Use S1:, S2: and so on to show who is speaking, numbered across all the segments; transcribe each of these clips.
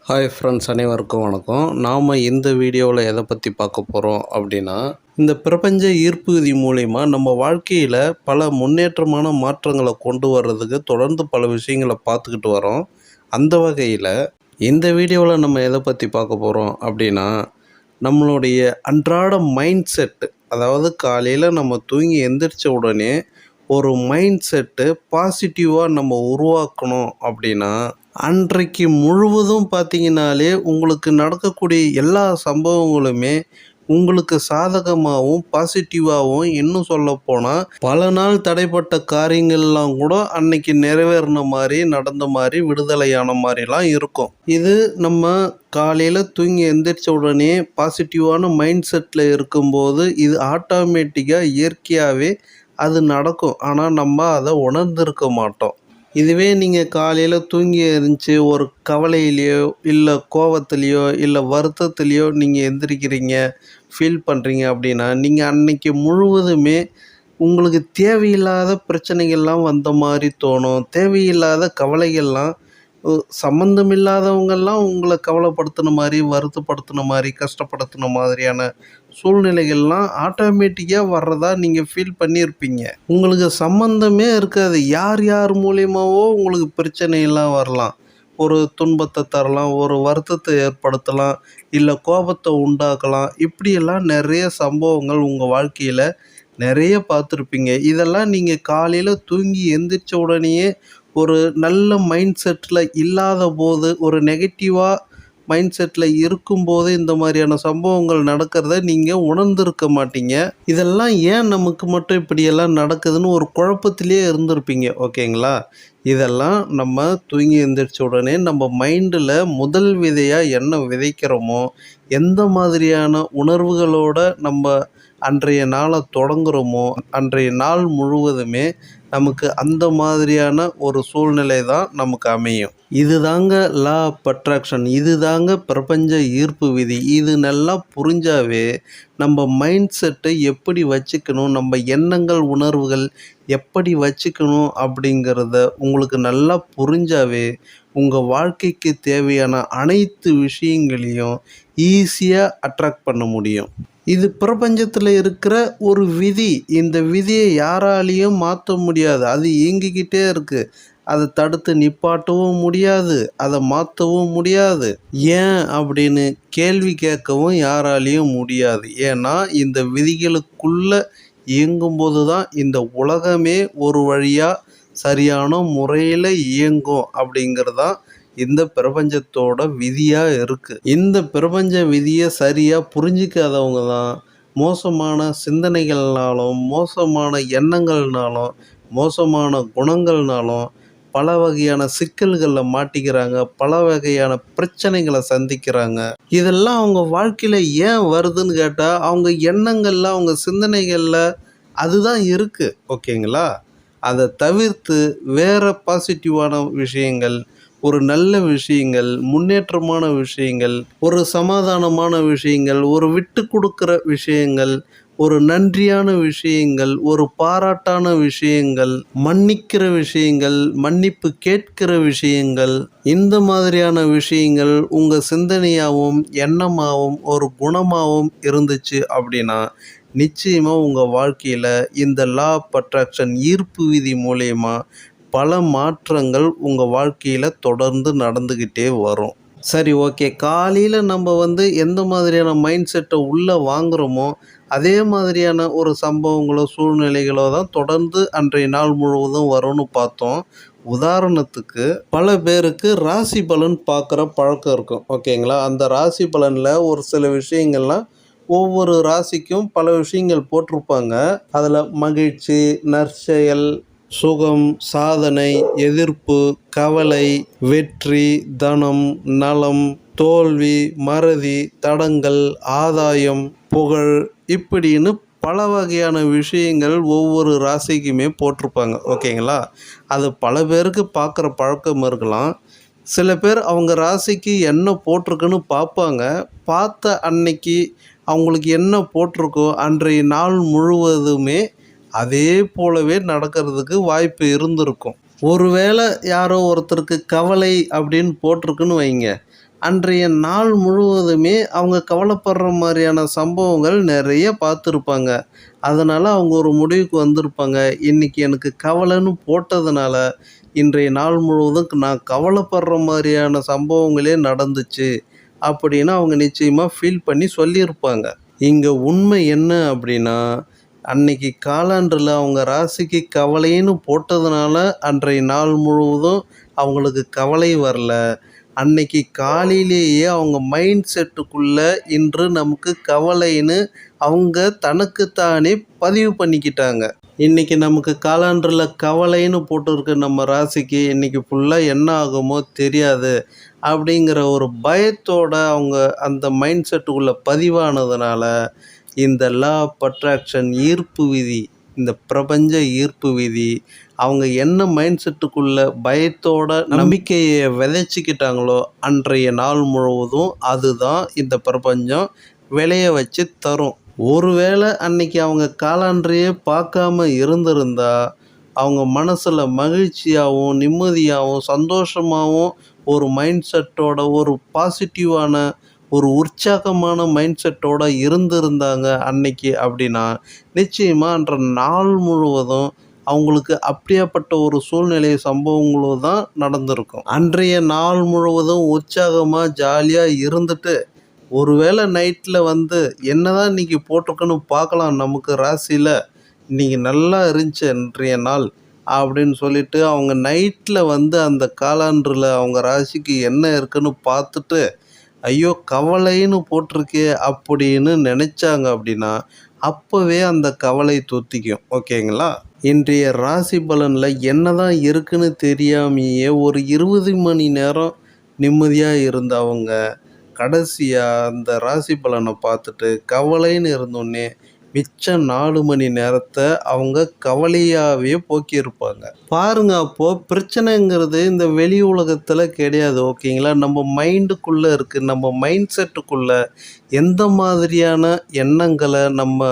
S1: Hi friends, அனைவருக்கும் வணக்கம். நாம் இந்த வீடியோவில் எதை பற்றி பார்க்க போகிறோம் அப்படின்னா, இந்த பிரபஞ்ச ஈர்ப்பு விதி மூலிமா நம்ம வாழ்க்கையில் பல முன்னேற்றமான மாற்றங்களை கொண்டு வர்றதுக்கு தொடர்ந்து பல விஷயங்களை பார்த்துக்கிட்டு வரோம். அந்த வகையில் இந்த வீடியோவில் நம்ம எதை பற்றி பார்க்க போகிறோம் அப்படின்னா, நம்மளுடைய அன்றாட மைண்ட் செட்டு, அதாவது காலையில் நம்ம தூங்கி எந்திரிச்ச உடனே ஒரு மைண்ட் செட்டு பாசிட்டிவாக நம்ம உருவாக்கணும் அப்படின்னா, அன்றைக்கு முழுவதும் பார்த்திங்கனாலே உங்களுக்கு நடக்கக்கூடிய எல்லா சம்பவங்களுமே உங்களுக்கு சாதகமாகவும் பாசிட்டிவாகவும், இன்னும் சொல்லப்போனால் பல நாள் தடைப்பட்ட காரியங்கள்லாம் கூட அன்னைக்கு நிறைவேறின மாதிரி, நடந்த மாதிரி, விடுதலையான மாதிரிலாம் இருக்கும். இது நம்ம காலையில் தூங்கி எந்திரிச்ச உடனே பாசிட்டிவான மைண்ட் செட்டில் இருக்கும்போது இது ஆட்டோமேட்டிக்காக இயற்கையாகவே அது நடக்கும். ஆனால் நம்ம அதை உணர்ந்திருக்க மாட்டோம். இதுவே நீங்கள் காலையில் தூங்கி எழுந்துச்சி ஒரு கவலையிலையோ இல்லை கோவத்துலேயோ இல்லை வருத்தத்துலேயோ நீங்கள் எந்திரிக்கிறீங்க, ஃபீல் பண்ணுறீங்க அப்படின்னா, நீங்கள் அன்னைக்கு முழுவதுமே உங்களுக்கு தேவையில்லாத பிரச்சனைகள்லாம் வந்த மாதிரி தோணும். தேவையில்லாத கவலைகள்லாம், சம்மந்தமில்லாதவங்கெல்லாம் உங்களை கவலைப்படுத்தின மாதிரி, வருத்தப்படுத்தின மாதிரி, கஷ்டப்படுத்தின மாதிரியான சூழ்நிலைகள்லாம் ஆட்டோமேட்டிக்காக வர்றதா நீங்கள் ஃபீல் பண்ணியிருப்பீங்க. உங்களுக்கு சம்மந்தமே இருக்காது. யார் யார் மூலியமாவோ உங்களுக்கு பிரச்சனையெல்லாம் வரலாம். ஒரு துன்பத்தை தரலாம், ஒரு வருத்தத்தை ஏற்படுத்தலாம், இல்லை கோபத்தை உண்டாக்கலாம். இப்படியெல்லாம் நிறைய சம்பவங்கள் உங்கள் வாழ்க்கையில் நிறைய பார்த்துருப்பீங்க. இதெல்லாம் நீங்கள் காலையில் தூங்கி எந்திரிச்ச உடனேயே ஒரு நல்ல மைண்ட் செட்டில் இல்லாத போது, ஒரு நெகட்டிவாக மைண்ட் செட்டில் இருக்கும்போது இந்த மாதிரியான சம்பவங்கள் நடக்கிறத நீங்கள் உணர்ந்திருக்க மாட்டீங்க. இதெல்லாம் ஏன் நமக்கு மட்டும் இப்படியெல்லாம் நடக்குதுன்னு ஒரு குழப்பத்திலே இருந்திருப்பீங்க. ஓகேங்களா? இதெல்லாம் நம்ம தூங்கி எழுந்திரிச்ச உடனே நம்ம மைண்டில் முதல் விதையாக என்ன விதைக்கிறோமோ, எந்த மாதிரியான உணர்வுகளோடு நம்ம அன்றைய நாளை தொடங்குகிறோமோ, அன்றைய நாள் முழுவதுமே நமக்கு அந்த மாதிரியான ஒரு சூழ்நிலை தான் நமக்கு அமையும். இது தாங்க லா ஆஃப் அட்ராக்ஷன். இது தாங்க பிரபஞ்ச ஈர்ப்பு விதி. இது நல்லா புரிஞ்சாவே நம்ம மைண்ட் செட்டை எப்படி வச்சுக்கணும், நம்ம எண்ணங்கள் உணர்வுகள் எப்படி வச்சுக்கணும் அப்படிங்கிறத உங்களுக்கு நல்லா புரிஞ்சாவே உங்கள் வாழ்க்கைக்கு தேவையான அனைத்து விஷயங்களையும் ஈஸியாக அட்ராக்ட் பண்ண முடியும். இது பிரபஞ்சத்தில் இருக்கிற ஒரு விதி. இந்த விதியை யாராலையும் மாற்ற முடியாது. அது இயங்கிக்கிட்டே இருக்குது. அதை தடுத்து நிப்பாட்டவும் முடியாது, அதை மாற்றவும் முடியாது. ஏன் அப்படின்னு கேள்வி கேட்கவும் யாராலையும் முடியாது. ஏன்னா இந்த விதிகளுக்குள்ளே இயங்கும்போது தான் இந்த உலகமே ஒரு வழியாக சரியான முறையில் இயங்கும். அப்படிங்கிறதான் இந்த பிரபஞ்சத்தோட விதியாக இருக்குது. இந்த பிரபஞ்ச விதியை சரியாக புரிஞ்சிக்காதவங்க தான் மோசமான சிந்தனைகள்னாலும், மோசமான எண்ணங்கள்னாலும், மோசமான குணங்கள்னாலும் பல வகையான சிக்கல்களில் மாட்டிக்கிறாங்க, பல வகையான பிரச்சனைகளை சந்திக்கிறாங்க. இதெல்லாம் அவங்க வாழ்க்கையில் ஏன் வருதுன்னு கேட்டால், அவங்க எண்ணங்களில், அவங்க சிந்தனைகளில் அதுதான் இருக்குது. ஓகேங்களா? அதை தவிர்த்து வேறு பாசிட்டிவான விஷயங்கள், ஒரு நல்ல விஷயங்கள், முன்னேற்றமான விஷயங்கள், ஒரு சமாதானமான விஷயங்கள், ஒரு விட்டு கொடுக்குற விஷயங்கள், ஒரு நன்றியான விஷயங்கள், ஒரு பாராட்டான விஷயங்கள், மன்னிக்கிற விஷயங்கள், மன்னிப்பு கேட்கிற விஷயங்கள், இந்த மாதிரியான விஷயங்கள் உங்கள் சிந்தனையாகவும் எண்ணமாகவும் ஒரு குணமாகவும் இருந்துச்சு அப்படின்னா, நிச்சயமாக உங்கள் வாழ்க்கையில் இந்த லா ஆஃப் அட்ராக்ஷன் ஈர்ப்பு விதி மூலயமா பல மாற்றங்கள் உங்கள் வாழ்க்கையில் தொடர்ந்து நடந்துக்கிட்டே வரும். சரி, ஓகே. காலையில் நம்ம எந்த மாதிரியான மைண்ட் செட்டை உள்ளே வாங்குகிறோமோ, அதே மாதிரியான ஒரு சம்பவங்களோ சூழ்நிலைகளோ தான் தொடர்ந்து அன்றைய நாள் முழுவதும் வரும்னு பார்த்தோம். உதாரணத்துக்கு பல பேருக்கு ராசி பலன் பார்க்குற பழக்கம் இருக்கும். ஓகேங்களா? அந்த ராசி பலனில் ஒரு சில விஷயங்கள்லாம் ஒவ்வொரு ராசிக்கும் பல விஷயங்கள் போட்டிருப்பாங்க. அதில் மகிழ்ச்சி, நற்செயல், சுகம், சாதனை, எதிர்ப்பு, கவலை, வெற்றி, தனம், நலம், தோல்வி, மறதி, தடங்கல், ஆதாயம், புகழ், இப்படின்னு பல வகையான விஷயங்கள் ஒவ்வொரு ராசிக்குமே போட்டிருப்பாங்க. ஓகேங்களா? அது பல பேருக்கு பார்க்குற பழக்கம் இருக்கலாம். சில பேர் அவங்க ராசிக்கு என்ன போட்டிருக்குன்னு பார்ப்பாங்க. பார்த்த அன்னைக்கு அவங்களுக்கு என்ன போட்டிருக்கோ அன்றைய நாள் முழுவதுமே அதே போலவே நடக்கிறதுக்கு வாய்ப்பு இருந்திருக்கும். ஒருவேளை யாரோ ஒருத்தருக்கு கவலை அப்படின்னு போட்டிருக்குன்னு வைங்க, அன்றைய நாள் முழுவதுமே அவங்க கவலைப்படுற மாதிரியான சம்பவங்கள் நிறைய பார்த்துருப்பாங்க. அதனால் அவங்க ஒரு முடிவுக்கு வந்திருப்பாங்க. இன்றைக்கி எனக்கு கவலைன்னு போட்டதுனால இன்றைய நாள் முழுவதும் நான் கவலைப்படுற மாதிரியான சம்பவங்களே நடந்துச்சு அப்படின்னு அவங்க நிச்சயமாக ஃபீல் பண்ணி சொல்லியிருப்பாங்க. இங்கே உண்மை என்ன அப்படின்னா, அன்னைக்கு காலாண்டில் அவங்க ராசிக்கு கவலைன்னு போட்டதுனால அன்றைய நாள் முழுவதும் அவங்களுக்கு கவலை வரல. அன்னைக்கு காலையிலேயே அவங்க மைண்ட் செட்டுக்குள்ளே இன்று நமக்கு கவலைன்னு அவங்க தனக்குத்தானே பதிவு பண்ணிக்கிட்டாங்க. இன்றைக்கி நமக்கு காலாண்டில் கவலைன்னு போட்டிருக்கு நம்ம ராசிக்கு, இன்றைக்கி ஃபுல்லாக என்ன ஆகுமோ தெரியாது அப்படிங்கிற ஒரு பயத்தோட அவங்க அந்த மைண்ட் செட்டுக்குள்ளே பதிவானதுனால இந்த லா ஆஃப் அட்ராக்ஷன் ஈர்ப்பு விதி, இந்த பிரபஞ்ச ஈர்ப்பு விதி அவங்க என்ன மைண்ட் செட்டுக்குள்ள பயத்தோட நம்பிக்கையை விதைச்சிக்கிட்டாங்களோ அன்றைய நாள் முழுவதும் அதுதான் இந்த பிரபஞ்சம் விளைய வச்சு தரும். ஒருவேளை அன்னைக்கு அவங்க காலான்றையே பார்க்காம இருந்திருந்தா அவங்க மனசில் மகிழ்ச்சியாகவும் நிம்மதியாகவும் சந்தோஷமாகவும் ஒரு மைண்ட் செட்டோட ஒரு பாசிட்டிவான ஒரு உற்சாகமான மைண்ட் செட்டோட இருந்திருந்தாங்க அன்னைக்கு அப்படின்னா நிச்சயமாக அன்ற நாள் முழுவதும் அவங்களுக்கு அப்படியாப்பட்ட ஒரு சூழ்நிலை சம்பவங்களும் தான் நடந்திருக்கும். அன்றைய நாள் முழுவதும் உற்சாகமாக ஜாலியாக இருந்துட்டு ஒருவேளை நைட்டில் வந்து என்னதான் இன்றைக்கி போட்டிருக்குன்னு பார்க்கலாம் நமக்கு ராசியில் இன்றைக்கி நல்லா இருந்துச்சு அன்றைய நாள் அப்படின்னு சொல்லிட்டு அவங்க நைட்டில் வந்து அந்த காலாண்டில் அவங்க ராசிக்கு என்ன இருக்குன்னு பார்த்துட்டு ஐயோ கவலைன்னு போட்டிருக்கே அப்படின்னு நினச்சாங்க அப்படின்னா அப்போவே அந்த கவலை தொத்திக்கும். ஓகேங்களா? இன்றைய ராசி பலனில் என்ன தான் இருக்குன்னு தெரியாமையே ஒரு 20 மணி நேரம் நிம்மதியாக இருந்தவங்க கடைசியாக அந்த ராசி பலனை பார்த்துட்டு கவலைன்னு இருந்தோடனே மிச்சம் 4 மணி நேரத்தை அவங்க கவலையாகவே போக்கியிருப்பாங்க. பாருங்க, அப்போது பிரச்சனைங்கிறது இந்த வெளி உலகத்தில் கிடையாது. ஓகேங்களா? நம்ம மைண்டுக்குள்ளே இருக்குது. நம்ம மைண்ட் செட்டுக்குள்ளே எந்த மாதிரியான எண்ணங்களை நம்ம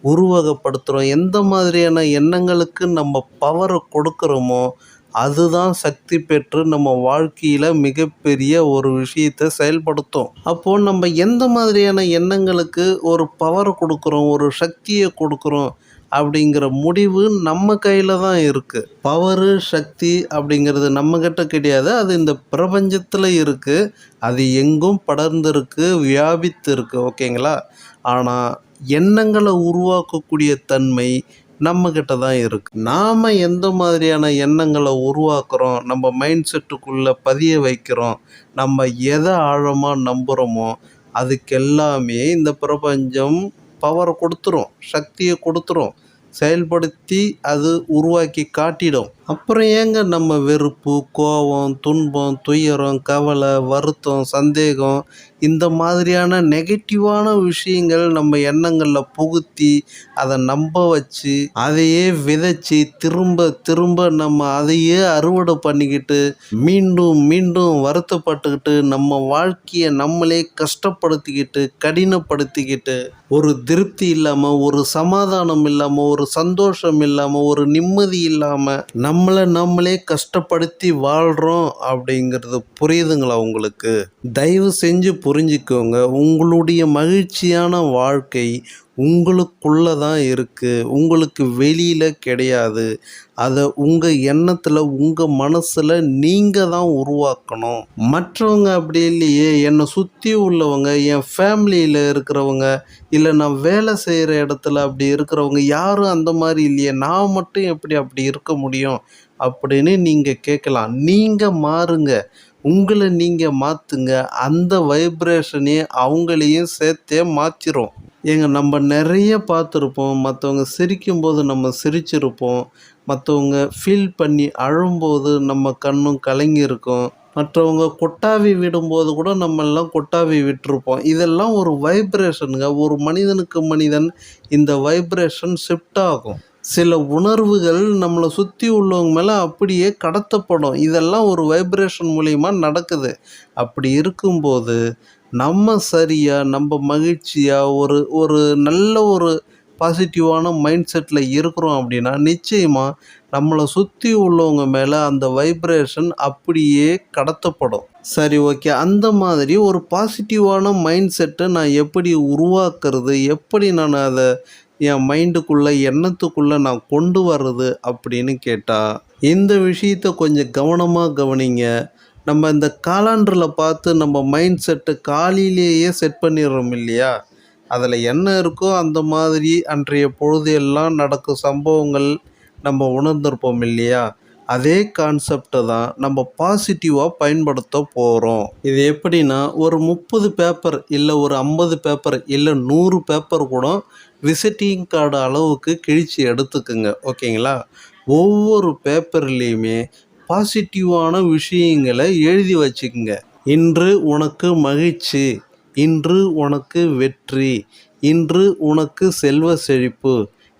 S1: உருவகப்படுத்துகிறோம், எந்த மாதிரியான எண்ணங்களுக்கு நம்ம பவரை கொடுக்குறோமோ அதுதான் சக்தி பெற்று நம்ம வாழ்க்கையில் மிகப்பெரிய ஒரு விஷயத்தை செயல்படுத்தும். அப்போது நம்ம எந்த மாதிரியான எண்ணங்களுக்கு ஒரு பவரை கொடுக்குறோம், ஒரு சக்தியை கொடுக்குறோம் அப்படிங்கிற முடிவு நம்ம கையில் தான் இருக்குது. பவரு சக்தி அப்படிங்கிறது நம்மக்கிட்ட கிடையாது, அது இந்த பிரபஞ்சத்தில் இருக்குது. அது எங்கும் படர்ந்துருக்கு, வியாபித்து இருக்குது. ஓகேங்களா? ஆனால் எண்ணங்களை உருவாக்கக்கூடிய தன்மை நம்மக்கிட்ட தான் இருக்குது. நாம் எந்த மாதிரியான எண்ணங்களை உருவாக்குறோம், நம்ம மைண்ட் செட்டுக்குள்ளே பதிய வைக்கிறோம், நம்ம எதை ஆழமாக நம்புகிறோமோ அதுக்கெல்லாமே இந்த பிரபஞ்சம் பவரை கொடுத்துரும், சக்தியை கொடுத்துரும், செயல்படுத்தி அது உருவாக்கி காட்டிடும். அப்புறம் ஏங்க நம்ம வெறுப்பு, கோபம், துன்பம், துயரம், கவலை, வருத்தம், சந்தேகம் இந்த மாதிரியான நெகட்டிவான விஷயங்கள் நம்ம எண்ணங்களில் புகுத்தி அதை நம்ப வச்சு அதையே விதைச்சி திரும்ப திரும்ப நம்ம அதையே அறுவடை பண்ணிக்கிட்டு மீண்டும் மீண்டும் வருத்தப்பட்டுக்கிட்டு நம்ம வாழ்க்கையை நம்மளே கஷ்டப்படுத்திக்கிட்டு கடினப்படுத்திக்கிட்டு ஒரு திருப்தி இல்லாமல், ஒரு சமாதானம் இல்லாமல், ஒரு சந்தோஷம் இல்லாமல், ஒரு நிம்மதி இல்லாமல் நம்மளே கஷ்டப்படுத்தி வாழ்கிறோம் அப்படிங்கிறது புரியுதுங்களா உங்களுக்கு? தயவு செஞ்சு புரிஞ்சுக்கோங்க. உங்களுடைய மகிழ்ச்சியான வாழ்க்கை உங்களுக்குள்ளே தான் இருக்குது, உங்களுக்கு வெளியில் கிடையாது. அதை உங்கள் எண்ணத்தில் உங்கள் மனசில் நீங்கள் தான் உருவாக்கணும். மற்றவங்க அப்படி இல்லையே, என்னை சுற்றி உள்ளவங்க, என் ஃபேமிலியில் இருக்கிறவங்க, இல்லை நான் வேலை செய்கிற இடத்துல அப்படி இருக்கிறவங்க யாரும் அந்த மாதிரி இல்லையே, நான் மட்டும் எப்படி அப்படி இருக்க முடியும் அப்படின்னு நீங்கள் கேட்கலாம். நீங்கள் மாறுங்க, உங்களை நீங்கள் மாற்றுங்க. அந்த வைப்ரேஷனே அவங்களையும் சேர்த்தே மாற்றிடும். நம்ம நிறைய பார்த்துருப்போம், மற்றவங்க சிரிக்கும்போது நம்ம சிரிச்சிருப்போம், மற்றவங்க ஃபீல் பண்ணி அழும்போது நம்ம கண்ணும் கலங்கியிருக்கும், மற்றவங்க கொட்டாவி விடும்போது கூட நம்மெல்லாம் கொட்டாவி விட்டுருப்போம். இதெல்லாம் ஒரு வைப்ரேஷனுங்க. ஒரு மனிதனுக்கு மனிதன் இந்த வைப்ரேஷன் ஷிஃப்ட் ஆகும். சில உணர்வுகள் நம்மளை சுற்றி உள்ளவங்க மேலே அப்படியே கடத்தப்படும். இதெல்லாம் ஒரு வைப்ரேஷன் மூலிமா நடக்குது. அப்படி இருக்கும்போது நம்ம சரியாக நம்ம மகிழ்ச்சியாக ஒரு ஒரு நல்ல ஒரு பாசிட்டிவான மைண்ட் செட்டில் இருக்கிறோம் அப்படின்னா நிச்சயமாக நம்மளை சுற்றி உள்ளவங்க மேலே அந்த வைப்ரேஷன் அப்படியே கடத்தப்படும். சரி, ஓகே. அந்த மாதிரி ஒரு பாசிட்டிவான மைண்ட் செட்டை நான் எப்படி உருவாக்குறது, எப்படி நான் அதை என் மைண்டுக்குள்ளே எண்ணத்துக்குள்ளே நான் கொண்டு வர்றது அப்படின்னு கேட்டால், இந்த விஷயத்தை கொஞ்சம் கவனமாக கவனிங்க. நம்ம இந்த காலாண்டரில் பார்த்து நம்ம மைண்ட் செட்டை காலையிலேயே செட் பண்ணிடுறோம் இல்லையா? அதில் என்ன இருக்கோ அந்த மாதிரி அன்றைய பொழுது எல்லாம் நடக்கும் சம்பவங்கள் நம்ம உணர்ந்திருப்போம் இல்லையா? அதே கான்செப்டை தான் நம்ம பாசிட்டிவாக பயன்படுத்த போகிறோம். இது எப்படின்னா, ஒரு 30 பேப்பர் இல்லை ஒரு 50 பேப்பர் இல்லை 100 பேப்பர் கூட விசிட்டிங் கார்டு அளவுக்கு கிழிச்சு எடுத்துக்குங்க. ஓகேங்களா? ஒவ்வொரு பேப்பர்லேயுமே பாசிட்டிவான விஷயங்களை எழுதி வச்சுக்குங்க. இன்று உனக்கு மகிழ்ச்சி, இன்று உனக்கு வெற்றி, இன்று உனக்கு செல்வ செழிப்பு,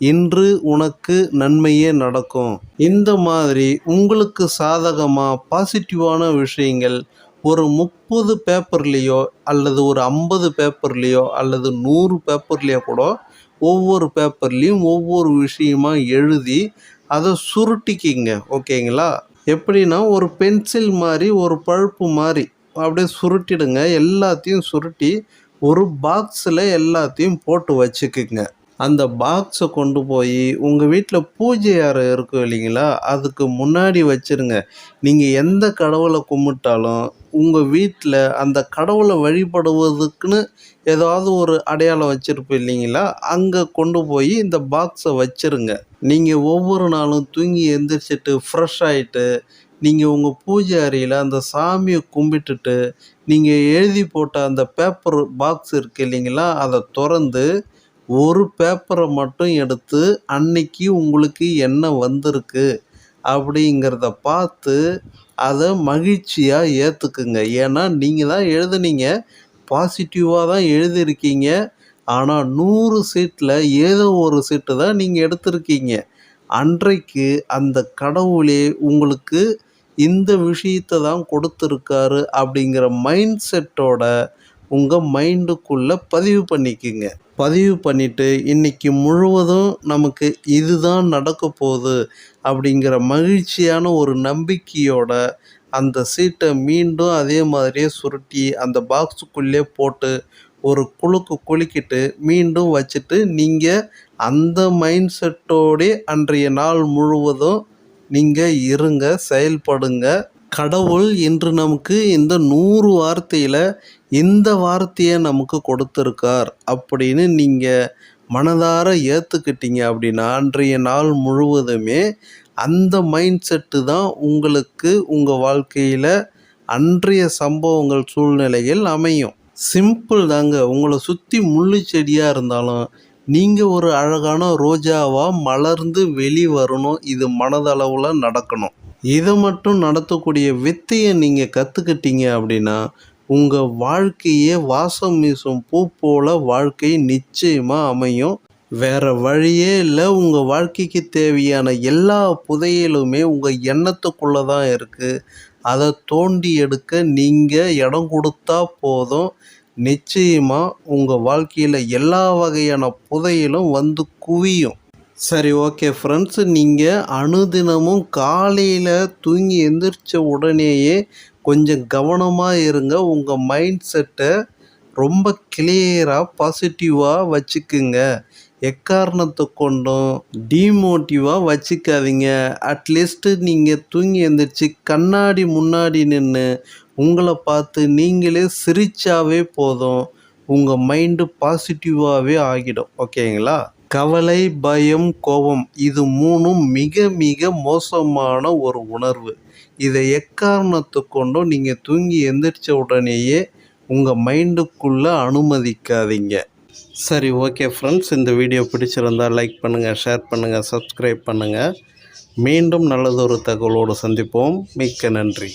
S1: இன்று உனக்கு நன்மையே நடக்கும். இந்த மாதிரி உங்களுக்கு சாதகமாக பாசிட்டிவான விஷயங்கள் ஒரு 30 பேப்பர்லேயோ அல்லது ஒரு 50 பேப்பர்லேயோ அல்லது 100 பேப்பர்லேயோ கூட ஒவ்வொரு பேப்பர்லேயும் ஒவ்வொரு விஷயமா எழுதி அதை சுருட்டிக்கிங்க. ஓகேங்களா? எப்படின்னா, ஒரு பென்சில் மாதிரி ஒரு பழுப்பு மாதிரி அப்படியே சுருட்டிடுங்க. எல்லாத்தையும் சுருட்டி ஒரு பாக்ஸில் எல்லாத்தையும் போட்டு வச்சுக்குங்க. அந்த பாக்ஸை கொண்டு போய் உங்கள் வீட்டில் பூஜை அறை இருக்கும் இல்லைங்களா, அதுக்கு முன்னாடி வச்சுருங்க. நீங்கள் எந்த கடவுளை கும்பிட்டாலும் உங்கள் வீட்டில் அந்த கடவுளை வழிபடுவதுக்குன்னு ஏதாவது ஒரு அடையாளம் வச்சுருப்போம் இல்லைங்களா, அங்கே கொண்டு போய் இந்த பாக்ஸை வச்சுருங்க. நீங்கள் ஒவ்வொரு நாளும் தூங்கி எந்திரிச்சிட்டு ஃப்ரெஷ் ஆகிட்டு நீங்கள் உங்கள் பூஜை அறையில் அந்த சாமியை கும்பிட்டுட்டு நீங்கள் எழுதி போட்ட அந்த பேப்பர் பாக்ஸ் இருக்குது இல்லைங்களா, அதை திறந்து ஒரு பேப்பரை மட்டும் எடுத்து அன்னைக்கு உங்களுக்கு என்ன வந்திருக்கு அப்படிங்கிறத பார்த்து அதை மகிழ்ச்சியாக ஏற்றுக்குங்க. ஏன்னா நீங்கள் தான் எழுதுனீங்க, பாசிட்டிவாக தான் எழுதியிருக்கீங்க. ஆனால் 100 சீட்டில் ஏதோ ஒரு சீட்டு தான் நீங்கள் எடுத்திருக்கீங்க. அன்றைக்கு அந்த கடவுளே உங்களுக்கு இந்த விஷயத்தை தான் கொடுத்துருக்காரு அப்படிங்கிற மைண்ட் செட்டோட உங்கள் மைண்டுக்குள்ளே பதிவு பண்ணிக்கோங்க. பதிவு பண்ணிவிட்டு இன்றைக்கி முழுவதும் நமக்கு இதுதான் நடக்க போகுது அப்படிங்கிற மகிழ்ச்சியான ஒரு நம்பிக்கையோட அந்த சீட்டை மீண்டும் அதே மாதிரியே சுருட்டி அந்த பாக்ஸுக்குள்ளே போட்டு ஒரு குலுக்கிட்டு மீண்டும் வச்சுட்டு நீங்கள் அந்த மைண்ட் செட்டோடே அன்றைய நாள் முழுவதும் நீங்கள் இருங்க, செயல்படுங்க. கடவுள் இன்று நமக்கு இந்த 100 வார்த்தையில் இந்த வார்த்தையை நமக்கு கொடுத்துருக்கார் அப்படின்னு நீங்கள் மனதார ஏற்றுக்கிட்டீங்க அப்படின்னா அன்றைய நாள் முழுவதுமே அந்த மைண்ட் செட்டு தான் உங்களுக்கு உங்கள் வாழ்க்கையில் அன்றைய சம்பவங்கள் சூழ்நிலைகள் அமையும். சிம்பிள் தாங்க. உங்களை சுற்றி முள்ளு செடியாக இருந்தாலும் நீங்கள் ஒரு அழகான ரோஜாவாக மலர்ந்து வரணும். இது மனதளவில் நடக்கணும். இதை மட்டும் நடத்தக்கூடிய வித்தையை நீங்கள் கற்றுக்கிட்டீங்க அப்படின்னா உங்கள் வாழ்க்கையே வாசம் வீசும் பூ போல் வாழ்க்கை நிச்சயமாக அமையும். வேறு வழியே இல்லை. உங்கள் வாழ்க்கைக்கு தேவையான எல்லா புதையலுமே உங்கள் எண்ணத்துக்குள்ளே தான் இருக்குது. அதை தோண்டி எடுக்க நீங்கள் இடம் கொடுத்தா போதும். நிச்சயமாக உங்கள் வாழ்க்கையில் எல்லா வகையான புதையலும் வந்து குவியும். சரி, ஓகே ஃப்ரெண்ட்ஸ். நீங்கள் அனுதினமும் காலையில் தூங்கி எந்திரிச்ச உடனேயே கொஞ்சம் கவனமாக இருங்க. உங்கள் மைண்ட் செட்டை ரொம்ப கிளியராக பாசிட்டிவாக வச்சுக்குங்க. எக்காரணத்தை கொண்டும் டிமோட்டிவாக வச்சுக்காதீங்க. அட்லீஸ்ட்டு நீங்கள் தூங்கி எந்திரிச்சு கண்ணாடி முன்னாடி நின்று உங்களை பார்த்து நீங்களே சிரிச்சாவே போதும். உங்கள் மைண்டு பாசிட்டிவாகவே ஆகிடும். ஓகேங்களா? கவலை, பயம், கோபம் இது 3ம் மிக மிக மோசமான ஒரு உணர்வு. இதை எக்காரணத்தை கொண்டும் நீங்கள் தூங்கி எந்திரிச்ச உடனேயே உங்கள் மைண்டுக்குள்ளே அனுமதிக்காதீங்க. சரி, ஓகே ஃப்ரெண்ட்ஸ். இந்த வீடியோ பிடிச்சிருந்தால் லைக் பண்ணுங்கள், ஷேர் பண்ணுங்கள், சப்ஸ்கிரைப் பண்ணுங்கள். மீண்டும் நல்லதொரு தகவலோடு சந்திப்போம். மிக்க நன்றி.